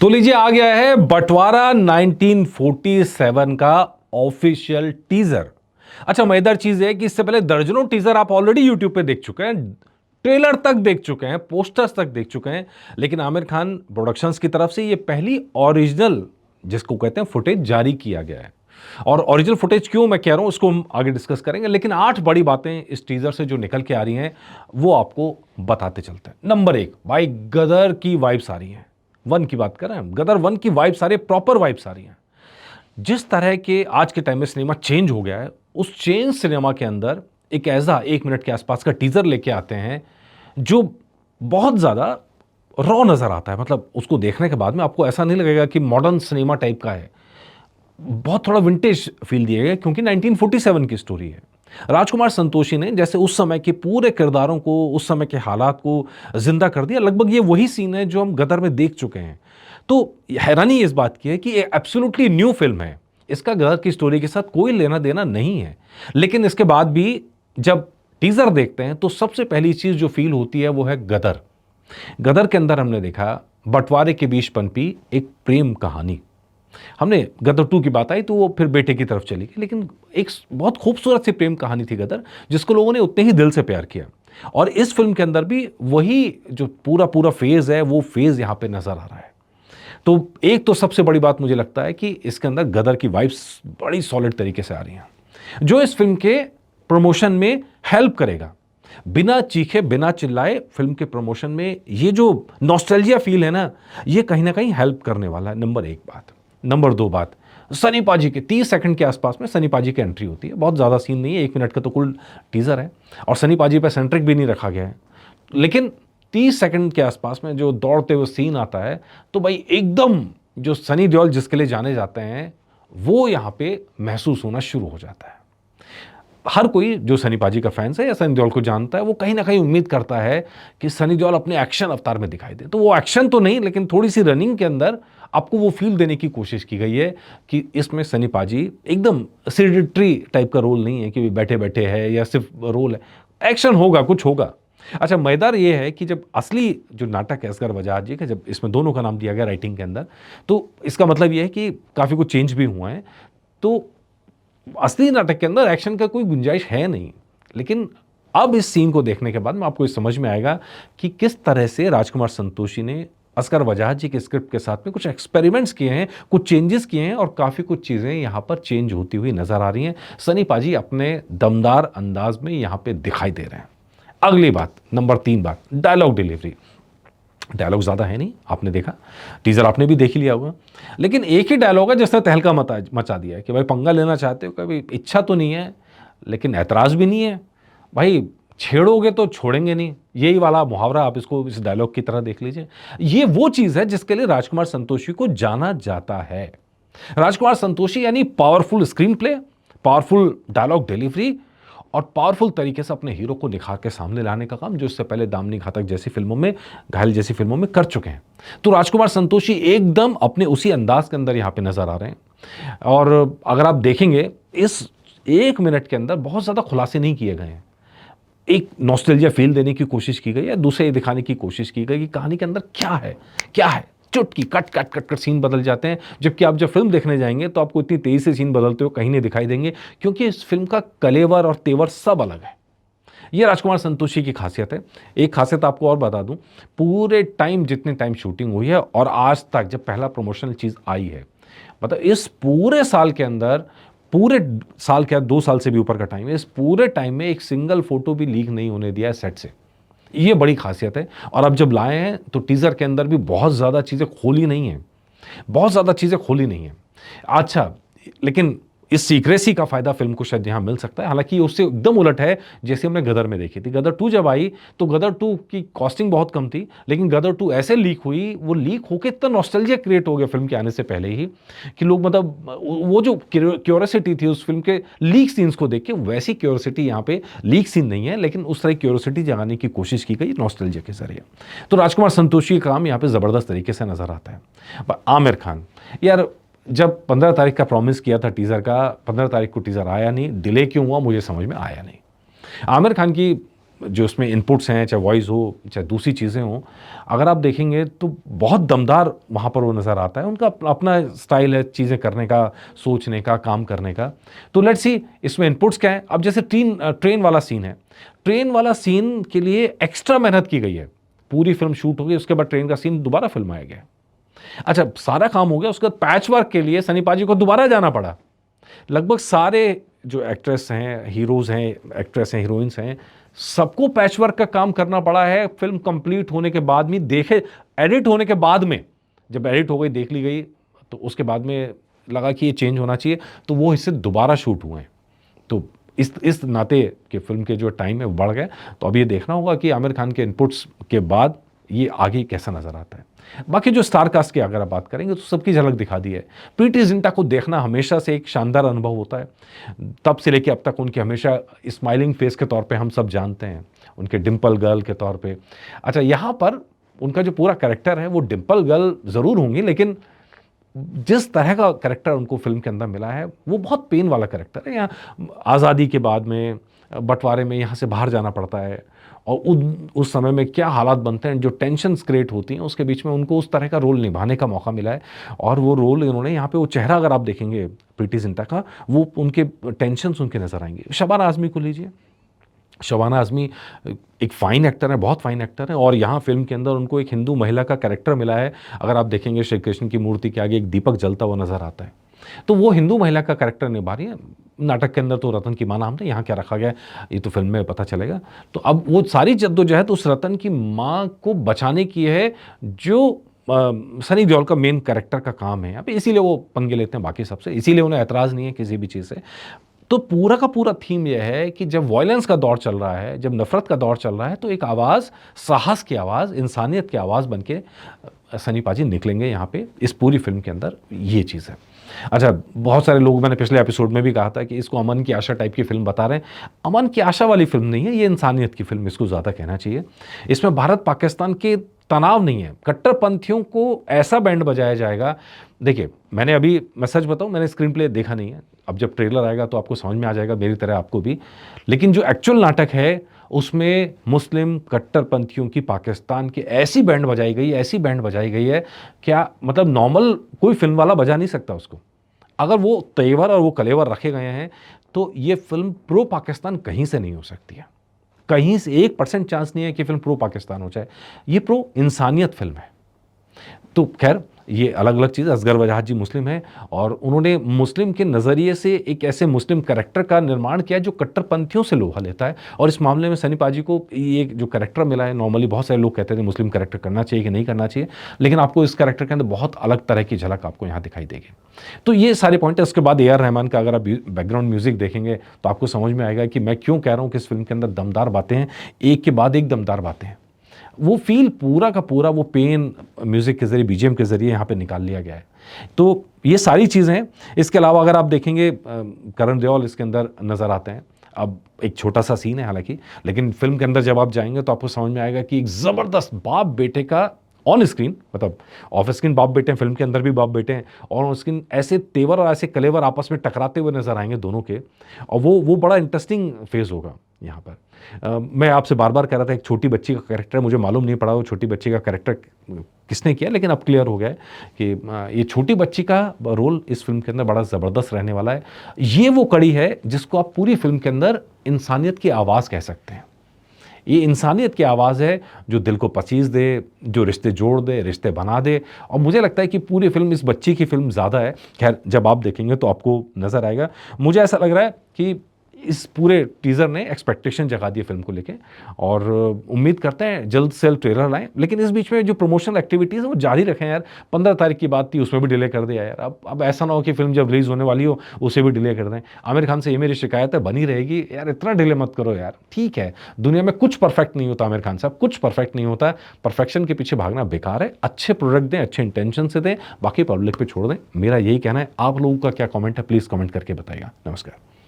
तो लीजिए आ गया है बंटवारा 1947 का ऑफिशियल टीजर। अच्छा मजेदार चीज है कि इससे पहले दर्जनों टीजर आप ऑलरेडी यूट्यूब पे देख चुके हैं, ट्रेलर तक देख चुके हैं, पोस्टर्स तक देख चुके हैं, लेकिन आमिर खान प्रोडक्शंस की तरफ से ये पहली ओरिजिनल जिसको कहते हैं फुटेज जारी किया गया है। और ओरिजिनल फुटेज क्यों मैं कह रहा हूं उसको हम आगे डिस्कस करेंगे, लेकिन 8 बड़ी बातें इस टीजर से जो निकल के आ रही हैं वो आपको बताते चलते हैं। नंबर 1, भाई गदर की वाइब्स आ रही हैं। वन की बात कर रहे हैं हम, गदर वन की वाइब्स आ रही है, प्रॉपर वाइब्स आ रही हैं। जिस तरह के आज के टाइम में सिनेमा चेंज हो गया है, उस चेंज सिनेमा के अंदर एक ऐसा 1 मिनट के आसपास का टीजर लेके आते हैं जो बहुत ज्यादा रॉ नजर आता है। मतलब उसको देखने के बाद में आपको ऐसा नहीं लगेगा कि मॉडर्न सिनेमा टाइप का है, बहुत थोड़ा विंटेज फील दिया गया क्योंकि 1947 की स्टोरी है। राजकुमार संतोषी ने जैसे उस समय के पूरे किरदारों को, उस समय के हालात को जिंदा कर दिया। लगभग ये वही सीन है जो हम गदर में देख चुके हैं। तो हैरानी इस बात की है कि ये एब्सोल्युटली न्यू फिल्म है, इसका गदर की स्टोरी के साथ कोई लेना देना नहीं है। लेकिन इसके बाद भी जब टीजर देखते हैं तो सबसे पहली चीज जो फील होती है वो है गदर। गदर के अंदर हमने देखा बंटवारे के बीच पनपी एक प्रेम कहानी। हमने गदर 2 की बात आई तो वो फिर बेटे की तरफ चली गई, लेकिन एक बहुत खूबसूरत सी प्रेम कहानी थी गदर, जिसको लोगों ने उतने ही दिल से प्यार किया। और इस फिल्म के अंदर भी वही जो पूरा पूरा फेज है वो फेज यहां पे नजर आ रहा है। तो एक तो सबसे बड़ी बात मुझे लगता है कि इसके अंदर गदर की वाइब्स बड़ी सॉलिड तरीके से आ रही हैं, जो इस फिल्म के प्रमोशन में हेल्प करेगा। बिना चीखे बिना चिल्लाए फिल्म के प्रमोशन में ये जो नॉस्टैल्जिया फील है ना कहीं हेल्प करने वाला है। नंबर 1 बात। नंबर 2 बात, सनी पाजी के 30 सेकंड के आसपास में सनी पाजी की एंट्री होती है। बहुत ज़्यादा सीन नहीं है, 1 मिनट का तो कुल टीज़र है और सनी पाजी पे सेंट्रिक भी नहीं रखा गया है, लेकिन 30 सेकंड के आसपास में जो दौड़ते हुए सीन आता है तो भाई एकदम जो सनी देओल जिसके लिए जाने जाते हैं वो यहाँ पे महसूस होना शुरू हो जाता है। हर कोई जो सनी पाजी का फैंस है या सनी देओल को जानता है वो कहीं ना कहीं उम्मीद करता है कि सनी देओल अपने एक्शन अवतार में दिखाई दे। तो वो एक्शन तो नहीं, लेकिन थोड़ी सी रनिंग के अंदर आपको वो फील देने की कोशिश की गई है कि इसमें सनी पाजी एकदम सेडेटरी टाइप का रोल नहीं है कि बैठे बैठे है या सिर्फ रोल है, एक्शन होगा, कुछ होगा। अच्छा मजेदार ये है कि जब असली जो नाटक है असगर बजाज जी का, जब इसमें दोनों का नाम दिया गया राइटिंग के अंदर, तो इसका मतलब ये है कि काफ़ी कुछ चेंज भी हुआ है। तो असली नाटक के अंदर एक्शन का कोई गुंजाइश है नहीं, लेकिन अब इस सीन को देखने के बाद में आपको इस समझ में आएगा कि किस तरह से राजकुमार संतोषी ने असगर वजाहत जी के स्क्रिप्ट के साथ में कुछ एक्सपेरिमेंट्स किए हैं, कुछ चेंजेस किए हैं और काफ़ी कुछ चीज़ें यहाँ पर चेंज होती हुई नजर आ रही हैं। सनी पाजी अपने दमदार अंदाज में यहाँ पे दिखाई दे रहे हैं। अगली बात, नंबर 3 बात, डायलॉग डिलीवरी। डायलॉग ज़्यादा है नहीं, आपने देखा टीज़र, आपने भी देख ही लिया होगा, लेकिन एक ही डायलॉग है जिसने तहलका मचा दिया है कि भाई पंगा लेना चाहते हो, कभी इच्छा तो नहीं है लेकिन ऐतराज़ भी नहीं है, भाई छेड़ोगे तो छोड़ेंगे नहीं, यही वाला मुहावरा आप इसको इस डायलॉग की तरह देख लीजिए। ये वो चीज़ है जिसके लिए राजकुमार संतोषी को जाना जाता है। राजकुमार संतोषी यानी powerful screenplay, powerful dialogue delivery और पावरफुल तरीके से अपने हीरो को निखार के सामने लाने का काम जो इससे पहले दामिनी घातक जैसी फिल्मों में, घायल जैसी फिल्मों में कर चुके हैं। तो राजकुमार संतोषी एकदम अपने उसी अंदाज के अंदर यहाँ पे नजर आ रहे हैं। और अगर आप देखेंगे इस 1 मिनट के अंदर बहुत ज़्यादा खुलासे नहीं किए गए हैं। एक नॉस्टैल्जिया फील देने की कोशिश की गई है, दूसरे ये दिखाने की कोशिश की गई कि कहानी के अंदर क्या है। चुटकी cut cut cut cut scene बदल जाते हैं, जबकि आप जब फिल्म देखने जाएंगे तो आपको इतनी तेजी से सीन बदलते हुए कहीं नहीं दिखाई देंगे, क्योंकि इस फिल्म का कलेवर और तेवर सब अलग है। ये राजकुमार संतोषी की खासियत है। एक खासियत आपको और बता दूं, पूरे टाइम जितने टाइम शूटिंग हुई है और आज तक जब पहला प्रमोशनल चीज आई है, मतलब इस पूरे साल के अंदर, पूरे साल क्या 2 साल से भी ऊपर का टाइम है, इस पूरे टाइम में एक सिंगल फोटो भी लीक नहीं होने दिया है सेट से। ये बड़ी खासियत है। और अब जब लाए हैं तो टीजर के अंदर भी बहुत ज्यादा चीजें खोली नहीं है, बहुत ज्यादा चीजें खोली नहीं है। अच्छा, लेकिन इस सीक्रेसी का फायदा फिल्म को शायद यहां मिल सकता है, हालांकि उससे एकदम उलट है जैसे हमने गदर में देखी थी। गदर 2 जब आई तो गदर 2 की कॉस्टिंग बहुत कम थी, लेकिन गदर 2 ऐसे लीक हुई, वो लीक होकर इतना नॉस्टैल्जिया क्रिएट हो गया फिल्म के आने से पहले ही कि लोग, मतलब वो जो क्यूरियोसिटी थी उस फिल्म के लीक सीन्स को देख के, वैसी क्यूरियोसिटी यहाँ पे लीक सीन नहीं है, लेकिन उस तरह क्यूरियोसिटी जगाने की कोशिश की गई नॉस्टैल्जिया के जरिए। तो राजकुमार संतोषी का काम यहाँ पे जबरदस्त तरीके से नजर आता है। पर आमिर खान यार, जब 15 तारीख का प्रॉमिस किया था टीजर का, 15 तारीख को टीजर आया नहीं, डिले क्यों हुआ मुझे समझ में आया नहीं। आमिर खान की जो इसमें इनपुट्स हैं, चाहे वॉइस हो, चाहे दूसरी चीज़ें हों, अगर आप देखेंगे तो बहुत दमदार वहाँ पर वो नज़र आता है। उनका अपना स्टाइल है चीज़ें करने का, सोचने का, काम करने का। तो लेट्स सी इसमें इनपुट्स क्या हैं। अब जैसे ट्रेन वाला सीन है, ट्रेन वाला सीन के लिए एक्स्ट्रा मेहनत की गई है। पूरी फिल्म शूट हो गई, उसके बाद ट्रेन का सीन दोबारा फिल्माया गया। अच्छा, सारा काम हो गया, उसके बाद पैच वर्क के लिए सनी पाजी को दोबारा जाना पड़ा। लगभग सारे जो एक्ट्रेस हैं, हीरोज़ हैं, एक्ट्रेस हैं, हीरोइंस हैं, सबको पैचवर्क का काम करना पड़ा है फिल्म कंप्लीट होने के बाद में। देखे एडिट होने के बाद में, जब एडिट हो गई, देख ली गई, तो उसके बाद में लगा कि ये चेंज होना चाहिए, तो वो हिस्से दोबारा शूट हुए हैं। तो इस नाते कि फिल्म के जो टाइम है वो बढ़ गए। तो अब ये देखना होगा कि आमिर खान के इनपुट्स के बाद ये आगे कैसा नज़र आता है। बाकी जो स्टार कास्ट की अगर आप बात करेंगे तो सबकी झलक दिखा दी है। प्रीति जिंटा को देखना हमेशा से एक शानदार अनुभव होता है। तब से लेकर अब तक उनकी हमेशा स्माइलिंग फेस के तौर पे हम सब जानते हैं, उनके डिम्पल गर्ल के तौर पे। अच्छा, यहाँ पर उनका जो पूरा कैरेक्टर है वो डिम्पल गर्ल ज़रूर होंगी, लेकिन जिस तरह का कैरेक्टर उनको फिल्म के अंदर मिला है वो बहुत पेन वाला कैरेक्टर है। यहाँ आज़ादी के बाद में, बंटवारे में यहाँ से बाहर जाना पड़ता है, और उस समय में क्या हालात बनते हैं, जो टेंशन्स क्रिएट होती हैं, उसके बीच में उनको उस तरह का रोल निभाने का मौका मिला है। और वो रोल इन्होंने यहाँ पे, वो चेहरा अगर आप देखेंगे प्रीति जिंटा का, वो उनके टेंशन्स उनके नज़र आएंगे। शबाना आज़मी को लीजिए, शबाना आज़मी एक फ़ाइन एक्टर है, बहुत फ़ाइन एक्टर है, और यहाँ फिल्म के अंदर उनको एक हिंदू महिला का कैरेक्टर मिला है। अगर आप देखेंगे श्री कृष्ण की मूर्ति के आगे एक दीपक जलता हुआ नज़र आता है, तो वो हिंदू महिला का कैरेक्टर निभा रही है। नाटक के अंदर तो रतन की माँ नाम था, यहाँ क्या रखा गया ये तो फिल्म में पता चलेगा। तो अब वो सारी जद्दोजहद उस रतन की माँ को बचाने की है, जो सनी देओल का मेन कैरेक्टर का काम है। अब इसीलिए वो पंगे लेते हैं बाकी सबसे, इसीलिए उन्हें ऐतराज़ नहीं है किसी भी चीज़ से। तो पूरा का पूरा थीम यह है कि जब वॉयलेंस का दौर चल रहा है, जब नफ़रत का दौर चल रहा है, तो एक आवाज़, साहस की आवाज़, इंसानियत की आवाज़ बन के सनी पाजी निकलेंगे यहाँ पे इस पूरी फिल्म के अंदर। ये चीज़ है। अच्छा, बहुत सारे लोग, मैंने पिछले एपिसोड में भी कहा था कि इसको अमन की आशा टाइप की फिल्म बता रहे हैं। अमन की आशा वाली फिल्म नहीं है ये, इंसानियत की फिल्म इसको ज़्यादा कहना चाहिए। इसमें भारत पाकिस्तान के तनाव नहीं है, कट्टरपंथियों को ऐसा बैंड बजाया जाएगा। देखिए, मैं सच बताऊं, मैंने स्क्रीन प्ले देखा नहीं है। अब जब ट्रेलर आएगा तो आपको समझ में आ जाएगा, मेरी तरह आपको भी। लेकिन जो एक्चुअल नाटक है उसमें मुस्लिम कट्टरपंथियों की पाकिस्तान की ऐसी बैंड बजाई गई, ऐसी बैंड बजाई गई है, क्या मतलब नॉर्मल कोई फिल्म वाला बजा नहीं सकता उसको। अगर वो तेवर और वो कलेवर रखे गए हैं तो ये फिल्म प्रो पाकिस्तान कहीं से नहीं हो सकती है। कहीं से 1% चांस नहीं है कि फिल्म प्रो पाकिस्तान हो जाए। ये प्रो इंसानियत फिल्म है। तो खैर, ये अलग अलग चीज़। असगर वजाहत जी मुस्लिम हैं और उन्होंने मुस्लिम के नज़रिए से एक ऐसे मुस्लिम कैरेक्टर का निर्माण किया जो कट्टरपंथियों से लोहा लेता है। और इस मामले में सनी पाजी को ये जो कैरेक्टर मिला है, नॉर्मली बहुत सारे लोग कहते थे मुस्लिम कैरेक्टर करना चाहिए कि नहीं करना चाहिए, लेकिन आपको इस कैरेक्टर के अंदर बहुत अलग तरह की झलक आपको यहाँ दिखाई देगी। तो ये सारे पॉइंट है। उसके बाद A.R. रहमान का अगर आप बैकग्राउंड म्यूजिक देखेंगे तो आपको समझ में आएगा कि मैं क्यों कह रहा हूँ कि इस फिल्म के अंदर दमदार बातें हैं, एक के बाद एक दमदार बातें हैं। वो फील पूरा का पूरा वो पेन म्यूज़िक के ज़रिए, BGM के ज़रिए यहाँ पे निकाल लिया गया है। तो ये सारी चीज़ें हैं। इसके अलावा अगर आप देखेंगे करण देओल इसके अंदर नज़र आते हैं। अब एक छोटा सा सीन है हालांकि, लेकिन फिल्म के अंदर जब आप जाएंगे तो आपको समझ में आएगा कि एक ज़बरदस्त बाप बेटे का ऑन स्क्रीन, मतलब ऑफ स्क्रीन बाप बेटे हैं, फिल्म के अंदर भी बाप बेटे हैं, और ऑन स्क्रीन ऐसे तेवर और ऐसे कलेवर आपस में टकराते हुए नजर आएंगे दोनों के। और वो बड़ा इंटरेस्टिंग फेज़ होगा यहाँ पर। मैं आपसे बार बार कह रहा था एक छोटी बच्ची का कैरेक्टर, मुझे मालूम नहीं पड़ा वो छोटी बच्ची का कैरेक्टर किसने किया, लेकिन अब क्लियर हो गया है कि ये छोटी बच्ची का रोल इस फिल्म के अंदर बड़ा ज़बरदस्त रहने वाला है। ये वो कड़ी है जिसको आप पूरी फिल्म के अंदर इंसानियत की आवाज़ कह सकते हैं। ये इंसानियत की आवाज़ है जो दिल को पचीस दे, जो रिश्ते जोड़ दे, रिश्ते बना दे। और मुझे लगता है कि पूरी फिल्म इस बच्ची की फिल्म ज़्यादा है। खैर, जब आप देखेंगे तो आपको नज़र आएगा। मुझे ऐसा लग रहा है कि इस पूरे टीज़र ने एक्सपेक्टेशन जगा दी फिल्म को लेके, और उम्मीद करते हैं जल्द से जल्द ट्रेलर लाएं। लेकिन इस बीच में जो प्रमोशनल एक्टिविटीज़ है वो जारी रखें यार। 15 तारीख की बात थी, उसमें भी डिले कर दिया यार। अब ऐसा ना हो कि फिल्म जब रिलीज़ होने वाली हो उसे भी डिले कर दें। आमिर खान से ये मेरी शिकायत है, बनी रहेगी यार, इतना डिले मत करो यार। ठीक है, दुनिया में कुछ परफेक्ट नहीं होता आमिर खान साहब, कुछ परफेक्ट नहीं होता। परफेक्शन के पीछे भागना बेकार है। अच्छे प्रोडक्ट दें, अच्छे इंटेंशन से दें, बाकी पब्लिक पे छोड़ दें। मेरा यही कहना है। आप लोगों का क्या कमेंट है, प्लीज़ कमेंट करके बताइएगा। नमस्कार।